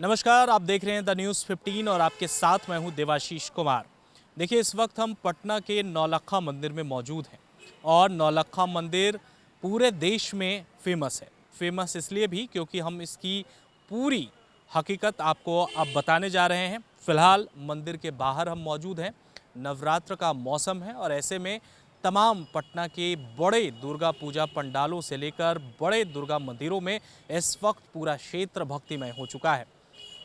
नमस्कार, आप देख रहे हैं द न्यूज़ 15 और आपके साथ मैं हूं देवाशीष कुमार। देखिए, इस वक्त हम पटना के नौलक्खा मंदिर में मौजूद हैं और नौलक्खा मंदिर पूरे देश में फेमस है। फेमस इसलिए भी क्योंकि हम इसकी पूरी हकीकत आपको अब बताने जा रहे हैं। फ़िलहाल मंदिर के बाहर हम मौजूद हैं। नवरात्र का मौसम है और ऐसे में तमाम पटना के बड़े दुर्गा पूजा पंडालों से लेकर बड़े दुर्गा मंदिरों में इस वक्त पूरा क्षेत्र भक्तिमय हो चुका है।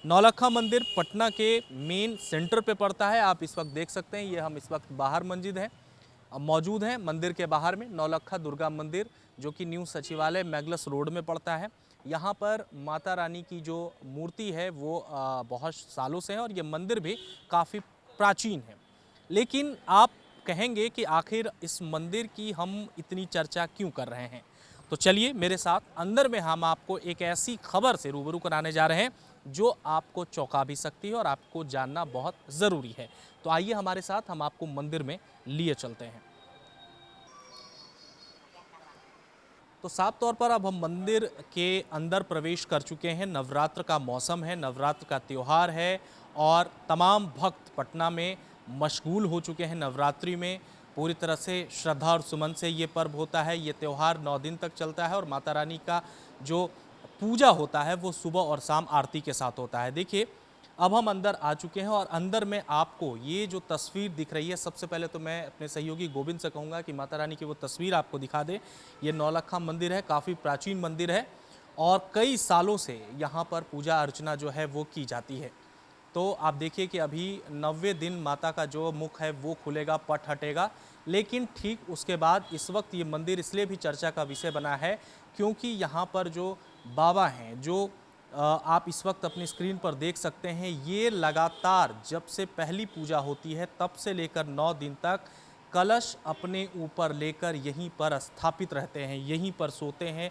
नौलक्खा मंदिर पटना के मेन सेंटर पे पड़ता है। आप इस वक्त देख सकते हैं, ये हम इस वक्त बाहर मौजूद हैं मंदिर के बाहर में। नौलक्खा दुर्गा मंदिर जो कि न्यू सचिवालय मैगलस रोड में पड़ता है। यहाँ पर माता रानी की जो मूर्ति है वो बहुत सालों से है और ये मंदिर भी काफ़ी प्राचीन है। लेकिन आप कहेंगे कि आखिर इस मंदिर की हम इतनी चर्चा क्यों कर रहे हैं, तो चलिए मेरे साथ अंदर में हम आपको एक ऐसी खबर से रूबरू कराने जा रहे हैं जो आपको चौंका भी सकती है और आपको जानना बहुत ज़रूरी है। तो आइए हमारे साथ, हम आपको मंदिर में लिए चलते हैं। तो साफ तौर पर अब हम मंदिर के अंदर प्रवेश कर चुके हैं। नवरात्र का मौसम है, नवरात्र का त्यौहार है और तमाम भक्त पटना में मशगूल हो चुके हैं। नवरात्रि में पूरी तरह से श्रद्धा और सुमन से ये पर्व होता है। ये त्यौहार 9 दिन तक चलता है और माता रानी का जो पूजा होता है वो सुबह और शाम आरती के साथ होता है। देखिए, अब हम अंदर आ चुके हैं और अंदर में आपको ये जो तस्वीर दिख रही है, सबसे पहले तो मैं अपने सहयोगी गोविंद से कहूँगा कि माता रानी की वो तस्वीर आपको दिखा दे। ये नौलक्खा मंदिर है, काफ़ी प्राचीन मंदिर है और कई सालों से यहाँ पर पूजा अर्चना जो है वो की जाती है। तो आप देखिए कि अभी 90वें दिन माता का जो मुख है वो खुलेगा, पट हटेगा, लेकिन ठीक उसके बाद इस वक्त ये मंदिर इसलिए भी चर्चा का विषय बना है क्योंकि यहाँ पर जो बाबा हैं, जो आप इस वक्त अपनी स्क्रीन पर देख सकते हैं, ये लगातार जब से पहली पूजा होती है तब से लेकर 9 दिन तक कलश अपने ऊपर लेकर यहीं पर स्थापित रहते हैं, यहीं पर सोते हैं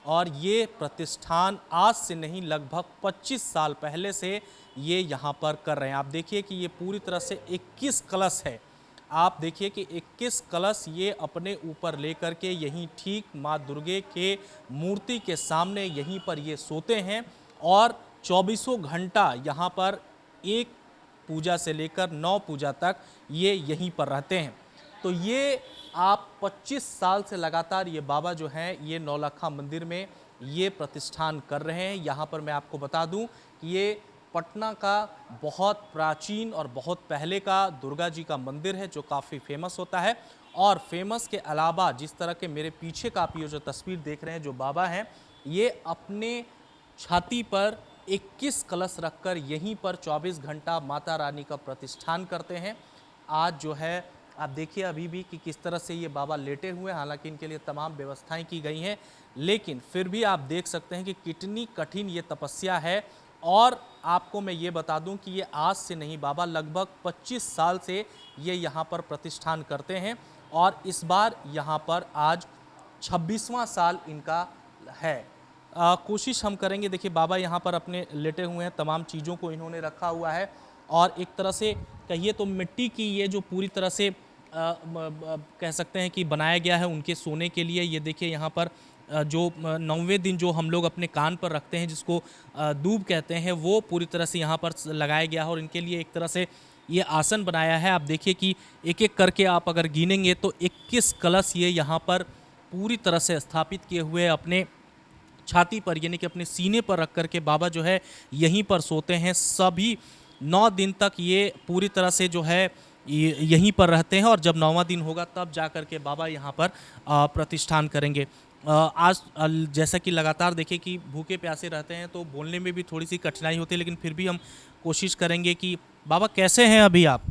और ये प्रतिष्ठान आज से नहीं, लगभग 25 साल पहले से ये यहाँ पर कर रहे हैं। आप देखिए कि ये पूरी तरह से 21 कलश है। आप देखिए कि 21 कलश ये अपने ऊपर लेकर के यहीं ठीक माँ दुर्गे के मूर्ति के सामने यहीं पर ये सोते हैं और 24 घंटा यहाँ पर एक पूजा से लेकर 9 पूजा तक ये यहीं पर रहते हैं। तो ये आप 25 साल से लगातार ये बाबा जो हैं ये नौलक्खा मंदिर में ये प्रतिष्ठान कर रहे हैं। यहाँ पर मैं आपको बता दूं कि ये पटना का बहुत प्राचीन और बहुत पहले का दुर्गा जी का मंदिर है जो काफ़ी फेमस होता है। और फेमस के अलावा जिस तरह के मेरे पीछे का आप ये जो तस्वीर देख रहे हैं, जो बाबा हैं ये अपने छाती पर 21 कलश रखकर यहीं पर 24 घंटा माता रानी का प्रतिष्ठान करते हैं। आज जो है आप देखिए अभी भी कि किस तरह से ये बाबा लेटे हुए हैं, हालांकि इनके लिए तमाम व्यवस्थाएं की गई हैं, लेकिन फिर भी आप देख सकते हैं कि कितनी कठिन ये तपस्या है। और आपको मैं ये बता दूं कि ये आज से नहीं, बाबा लगभग 25 साल से ये यहाँ पर प्रतिष्ठान करते हैं और इस बार यहाँ पर आज 26वां साल इनका है। कोशिश हम करेंगे। देखिए, बाबा यहाँ पर अपने लेटे हुए हैं, तमाम चीज़ों को इन्होंने रखा हुआ है और एक तरह से कहिए तो मिट्टी की ये जो पूरी तरह से कह सकते हैं कि बनाया गया है उनके सोने के लिए। ये देखिए यहाँ पर जो 9वें दिन जो हम लोग अपने कान पर रखते हैं, जिसको दूब कहते हैं, वो पूरी तरह से यहाँ पर लगाया गया है और इनके लिए एक तरह से ये आसन बनाया है। आप देखिए कि एक एक करके आप अगर गिनेंगे तो 21 कलश ये यहाँ पर पूरी तरह से स्थापित किए हुए अपने छाती पर, यानी कि अपने सीने पर रख कर के बाबा जो है यहीं पर सोते हैं। सभी 9 दिन तक ये पूरी तरह से जो है यहीं पर रहते हैं और जब 9वां दिन होगा तब जा कर के बाबा यहाँ पर प्रतिष्ठान करेंगे। आज जैसा कि लगातार देखिए कि भूखे प्यासे रहते हैं तो बोलने में भी थोड़ी सी कठिनाई होती है, लेकिन फिर भी हम कोशिश करेंगे कि बाबा कैसे हैं अभी आप?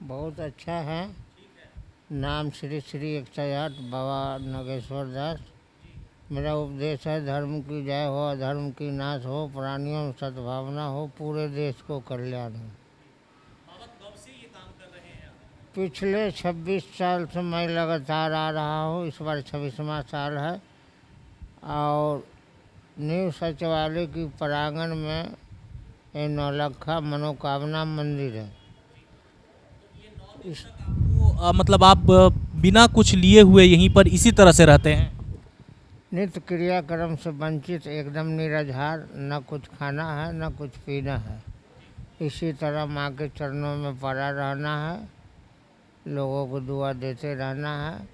बहुत अच्छा है। नाम श्री श्री 108 बाबा नागेश्वर दास। मेरा उपदेश है, धर्म की जय हो, अधर्म की नाश हो, प्राणियों में सद्भावना हो, पूरे देश को कल्याण हो। बाबा कब से ये काम कर रहे हैं? पिछले 26 साल से मैं लगातार आ रहा हूँ, इस बार 26वां साल है और न्यू सचिवालय की प्रांगण में ये नौलक्खा मनोकामना मंदिर है। आपको, मतलब आप बिना कुछ लिए हुए यहीं पर इसी तरह से रहते हैं? नित्य क्रियाक्रम से वंचित, एकदम निराधार, न कुछ खाना है न कुछ पीना है। इसी तरह माँ के चरणों में पड़ा रहना है, लोगों को दुआ देते रहना है।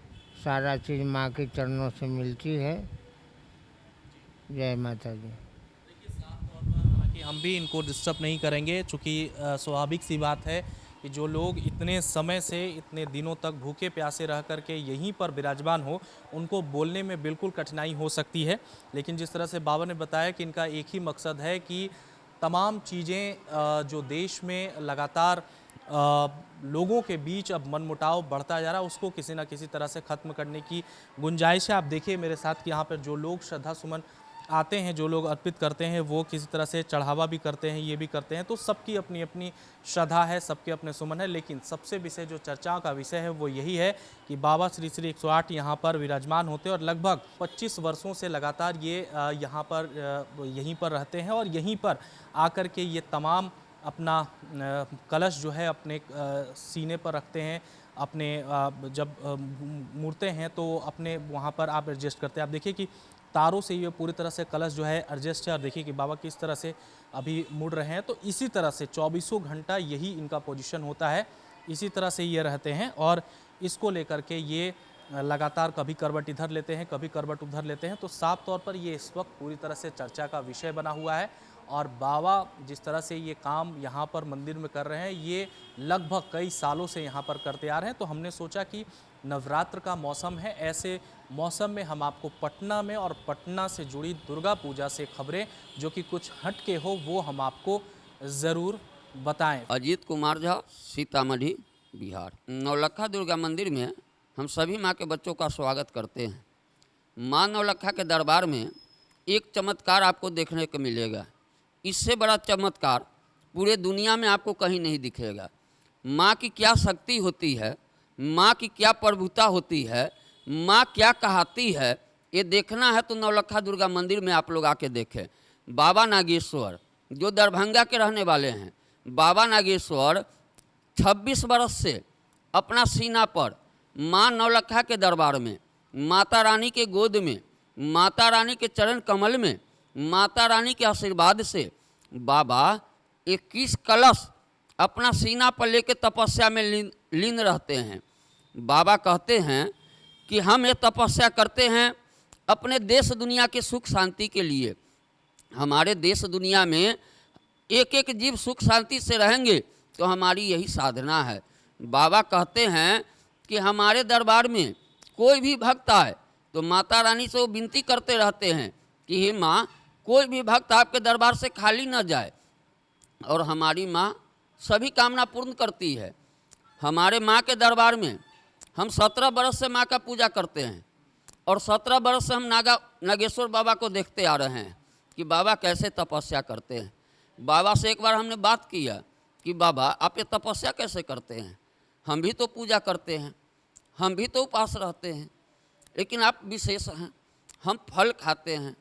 सारा चीज़ माँ के चरणों से मिलती है। जय माता दी। हालांकि हम भी इनको डिस्टर्ब नहीं करेंगे, चूँकि स्वाभाविक सी बात है कि जो लोग इतने समय से, इतने दिनों तक भूखे प्यासे रह करके यहीं पर विराजमान हो, उनको बोलने में बिल्कुल कठिनाई हो सकती है। लेकिन जिस तरह से बाबा ने बताया कि इनका एक ही मकसद है कि तमाम चीज़ें जो देश में लगातार लोगों के बीच अब मनमुटाव बढ़ता जा रहा है, उसको किसी न किसी तरह से ख़त्म करने की गुंजाइश है। आप देखिए मेरे साथ कि यहाँ पर जो लोग श्रद्धा सुमन आते हैं, जो लोग अर्पित करते हैं, वो किसी तरह से चढ़ावा भी करते हैं, ये भी करते हैं। तो सबकी अपनी अपनी श्रद्धा है, सबके अपने सुमन है। लेकिन सबसे विषय जो चर्चा का विषय है वो यही है कि बाबा श्री श्री 108 यहाँ पर विराजमान होते हैं और लगभग 25 वर्षों से लगातार ये यहाँ पर यहीं पर रहते हैं और यहीं पर आकर के ये तमाम अपना कलश जो है अपने सीने पर रखते हैं। अपने जब मुड़ते हैं तो अपने वहाँ पर आप एडजस्ट करते हैं। आप देखिए कि तारों से ये पूरी तरह से कलश जो है एडजस्ट है और देखिए कि बाबा किस तरह से अभी मुड़ रहे हैं। तो इसी तरह से 24 घंटा यही इनका पोजीशन होता है, इसी तरह से ये रहते हैं और इसको लेकर के ये लगातार कभी करवट इधर लेते हैं, कभी करवट उधर लेते हैं। तो साफ तौर पर ये इस वक्त पूरी तरह से चर्चा का विषय बना हुआ है और बाबा जिस तरह से ये काम यहाँ पर मंदिर में कर रहे हैं, ये लगभग कई सालों से यहाँ पर करते आ रहे हैं। तो हमने सोचा कि नवरात्र का मौसम है, ऐसे मौसम में हम आपको पटना में और पटना से जुड़ी दुर्गा पूजा से खबरें जो कि कुछ हट के हो वो हम आपको ज़रूर बताएं। अजीत कुमार झा, सीतामढ़ी, बिहार। नौलक्खा दुर्गा मंदिर में हम सभी माँ के बच्चों का स्वागत करते हैं। माँ नौलक्खा के दरबार में एक चमत्कार आपको देखने को मिलेगा। इससे बड़ा चमत्कार पूरे दुनिया में आपको कहीं नहीं दिखेगा। माँ की क्या शक्ति होती है, माँ की क्या प्रभुता होती है, माँ क्या कहाती है, ये देखना है तो नौलक्खा दुर्गा मंदिर में आप लोग आके देखें। बाबा नागेश्वर जो दरभंगा के रहने वाले हैं, बाबा नागेश्वर 26 बरस से अपना सीना पर माँ नौलक्खा के दरबार में, माता रानी के गोद में, माता रानी के चरण कमल में, माता रानी के आशीर्वाद से बाबा 21 कलश अपना सीना पर लेके तपस्या में लीन रहते हैं। बाबा कहते हैं कि हम ये तपस्या करते हैं अपने देश दुनिया के सुख शांति के लिए। हमारे देश दुनिया में एक एक जीव सुख शांति से रहेंगे तो हमारी यही साधना है। बाबा कहते हैं कि हमारे दरबार में कोई भी भक्त आए तो माता रानी से वो विनती करते रहते हैं कि हे माँ, कोई भी भक्त आपके दरबार से खाली न जाए। और हमारी माँ सभी कामना पूर्ण करती है। हमारे माँ के दरबार में हम 17 बरस से माँ का पूजा करते हैं और 17 बरस से हम नागेश्वर बाबा को देखते आ रहे हैं कि बाबा कैसे तपस्या करते हैं। बाबा से एक बार हमने बात किया कि बाबा आप ये तपस्या कैसे करते हैं, हम भी तो पूजा करते हैं, हम भी तो उपास रहते हैं, लेकिन आप विशेष हैं। हम फल खाते हैं,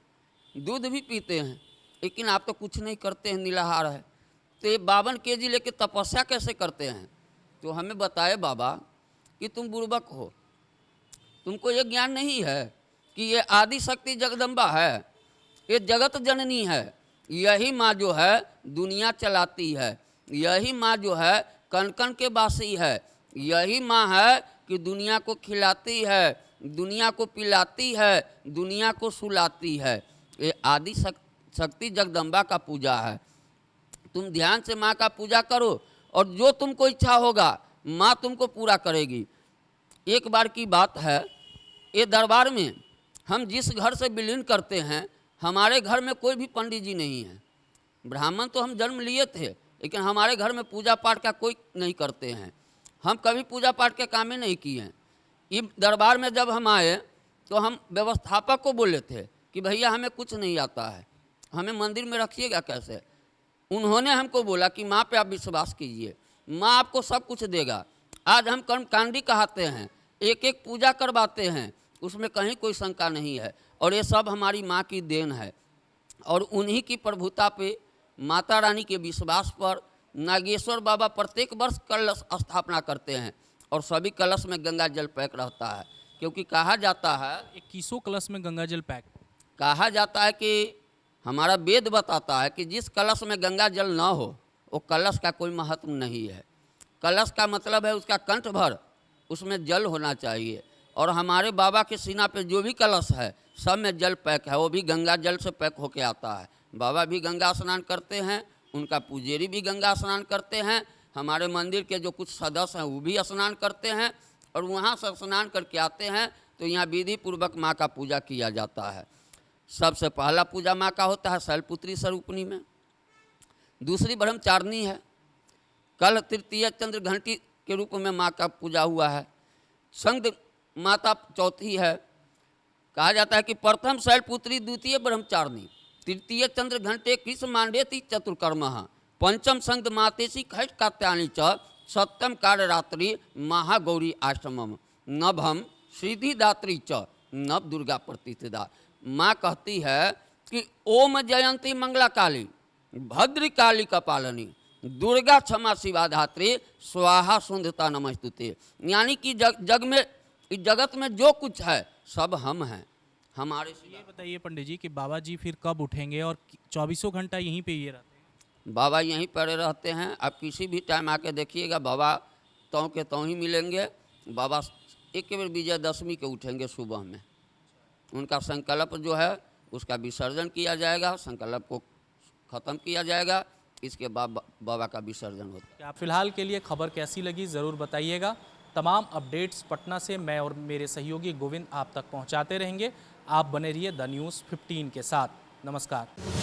दूध भी पीते हैं, लेकिन आप तो कुछ नहीं करते हैं, निराहार है। तो ये 52 केजी लेके तपस्या कैसे करते हैं? तो हमें बताए बाबा कि तुम बुर्बक हो, तुमको ये ज्ञान नहीं है कि ये आदि शक्ति जगदम्बा है, ये जगत जननी है। यही माँ जो है दुनिया चलाती है, यही माँ जो है कण कण के वासी है, यही माँ है कि दुनिया को खिलाती है, दुनिया को पिलाती है, दुनिया को सुलाती है। ये आदि शक्ति जगदम्बा का पूजा है। तुम ध्यान से माँ का पूजा करो और जो तुमको इच्छा होगा माँ तुमको पूरा करेगी। एक बार की बात है, ये दरबार में हम जिस घर से विलीन करते हैं, हमारे घर में कोई भी पंडित जी नहीं है। ब्राह्मण तो हम जन्म लिए थे, लेकिन हमारे घर में पूजा पाठ का कोई नहीं करते हैं। हम कभी पूजा पाठ के काम ही नहीं किए हैं। ये दरबार में जब हम आए तो हम व्यवस्थापक को बोले थे कि भैया हमें कुछ नहीं आता है, हमें मंदिर में रखिएगा कैसे। उन्होंने हमको बोला कि माँ पे आप विश्वास कीजिए, माँ आपको सब कुछ देगा। आज हम कर्मकांडी कहते हैं, एक एक पूजा करवाते हैं, उसमें कहीं कोई शंका नहीं है। और ये सब हमारी माँ की देन है और उन्हीं की प्रभुता पे, माता रानी के विश्वास पर नागेश्वर बाबा प्रत्येक वर्ष कलश स्थापना करते हैं और सभी कलश में गंगा जल पैक रहता है, क्योंकि कहा जाता है 21 कलश में गंगा जल पैक। कहा जाता है कि हमारा वेद बताता है कि जिस कलश में गंगा जल न हो वो कलश का कोई महत्व नहीं है। कलश का मतलब है उसका कंठ भर उसमें जल होना चाहिए। और हमारे बाबा के सीना पे जो भी कलश है सब में जल पैक है, वो भी गंगा जल से पैक होके आता है। बाबा भी गंगा स्नान करते हैं, उनका पुजेरी भी गंगा स्नान करते हैं, हमारे मंदिर के जो कुछ सदस्य हैं वो भी स्नान करते हैं और वहाँ से स्नान करके आते हैं तो यहाँ विधि पूर्वक माँ का पूजा किया जाता है। सबसे पहला पूजा माँ का होता है शैलपुत्री स्वरूपनी में, दूसरी ब्रह्मचारिणी है, कल तृतीय चंद्र घंटी के रूप में माँ का पूजा हुआ है, संग माता चौथी है। कहा जाता है कि प्रथम शैलपुत्री, द्वितीय ब्रह्मचारिणी, तृतीय चंद्र घंटे कृष्ण मांडेति चतुर्कर्म, पंचम संग मातेशी खैट कात्यायनी च, सप्तम कार्य रात्रि महागौरी आश्रमम, नभम सिद्धिदात्री च, नव दुर्गा प्रतिष्ठा। माँ कहती है कि ओम जयंती मंगला काली, भद्र काली कपालिनी, दुर्गा क्षमा शिवा धात्री, स्वाहा सुंदरता नमस्तुते। यानी कि जग में, इस जगत में जो कुछ है सब हम हैं, हमारे। ये बताइए पंडित जी कि बाबा जी फिर कब उठेंगे और 24 घंटा यहीं पे ये रहते हैं? बाबा यहीं पड़े रहते हैं, आप किसी भी टाइम आके देखिएगा बाबा त्यों के त्यों ही मिलेंगे। बाबा एक बार विजयदशमी के उठेंगे सुबह में, उनका संकल्प जो है उसका विसर्जन किया जाएगा, संकल्प को ख़त्म किया जाएगा, इसके बाद बाबा का विसर्जन होता है। आप फिलहाल के लिए खबर कैसी लगी ज़रूर बताइएगा। तमाम अपडेट्स पटना से मैं और मेरे सहयोगी गोविंद आप तक पहुंचाते रहेंगे। आप बने रहिए द न्यूज़ 15 के साथ। नमस्कार।